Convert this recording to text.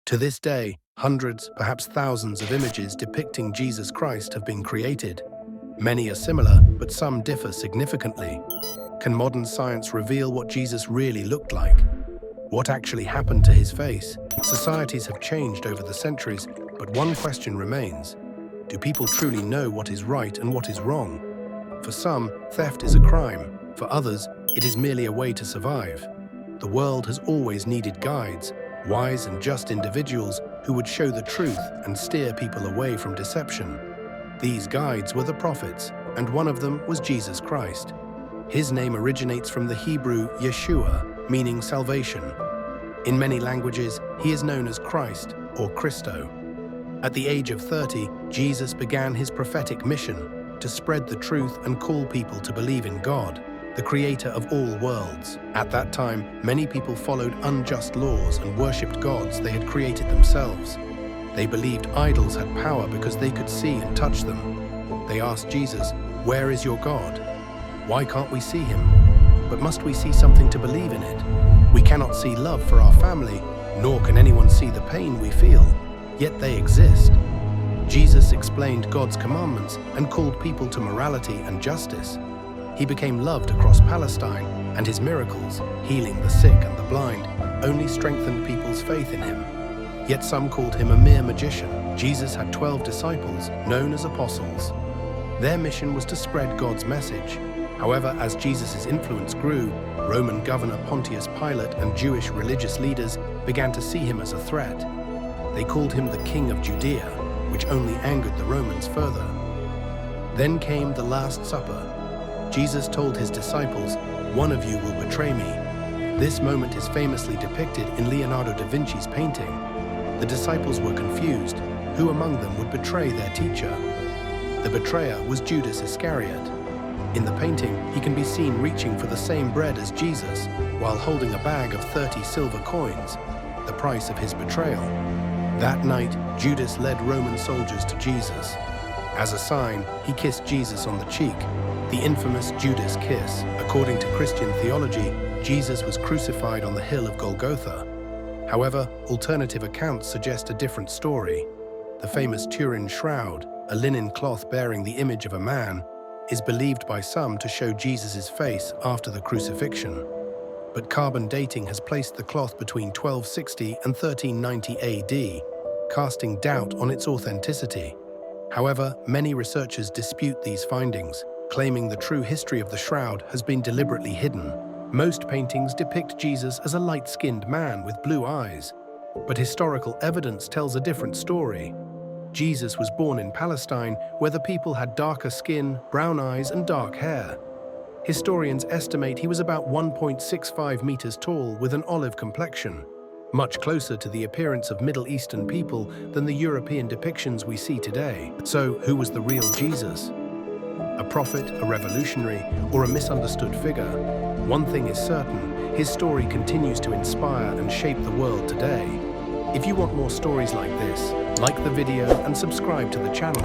To this day, hundreds, perhaps thousands of images depicting Jesus Christ have been created. Many are similar, but some differ significantly. Can modern science reveal what Jesus really looked like? What actually happened to his face? Societies have changed over the centuries, but one question remains. Do people truly know what is right and what is wrong? For some, theft is a crime. For others, it is merely a way to survive. The world has always needed guides, wise and just individuals who would show the truth and steer people away from deception. These guides were the prophets, and one of them was Jesus Christ. His name originates from the Hebrew Yeshua, meaning salvation. In many languages, he is known as Christ or Christo. At the age of 30, Jesus began his prophetic mission to spread the truth and call people to believe in God, the creator of all worlds. At that time, many people followed unjust laws and worshipped gods they had created themselves. They believed idols had power because they could see and touch them. They asked Jesus, "Where is your God? Why can't we see him? But must we see something to believe in it? We cannot see love for our family, nor can anyone see the pain we feel, yet they exist." Jesus explained God's commandments and called people to morality and justice. He became loved across Palestine, and his miracles, healing the sick and the blind, only strengthened people's faith in him. Yet some called him a mere magician. Jesus had 12 disciples, known as apostles. Their mission was to spread God's message. However, as Jesus' influence grew, Roman governor Pontius Pilate and Jewish religious leaders began to see him as a threat. They called him the King of Judea, which only angered the Romans further. Then came the Last Supper. Jesus told his disciples, "One of you will betray me." This moment is famously depicted in Leonardo da Vinci's painting. The disciples were confused. Who among them would betray their teacher? The betrayer was Judas Iscariot. In the painting, he can be seen reaching for the same bread as Jesus, while holding a bag of 30 silver coins, the price of his betrayal. That night, Judas led Roman soldiers to Jesus. As a sign, he kissed Jesus on the cheek, the infamous Judas kiss. According to Christian theology, Jesus was crucified on the hill of Golgotha. However, alternative accounts suggest a different story. The famous Turin Shroud, a linen cloth bearing the image of a man, is believed by some to show Jesus' face after the crucifixion. But carbon dating has placed the cloth between 1260 and 1390 AD, casting doubt on its authenticity. However, many researchers dispute these findings, claiming the true history of the shroud has been deliberately hidden. Most paintings depict Jesus as a light-skinned man with blue eyes, but historical evidence tells a different story. Jesus was born in Palestine, where the people had darker skin, brown eyes, and dark hair. Historians estimate he was about 1.65 meters tall with an olive complexion, much closer to the appearance of Middle Eastern people than the European depictions we see today. So, who was the real Jesus? A prophet, a revolutionary, or a misunderstood figure? One thing is certain, his story continues to inspire and shape the world today. If you want more stories like this, like the video and subscribe to the channel.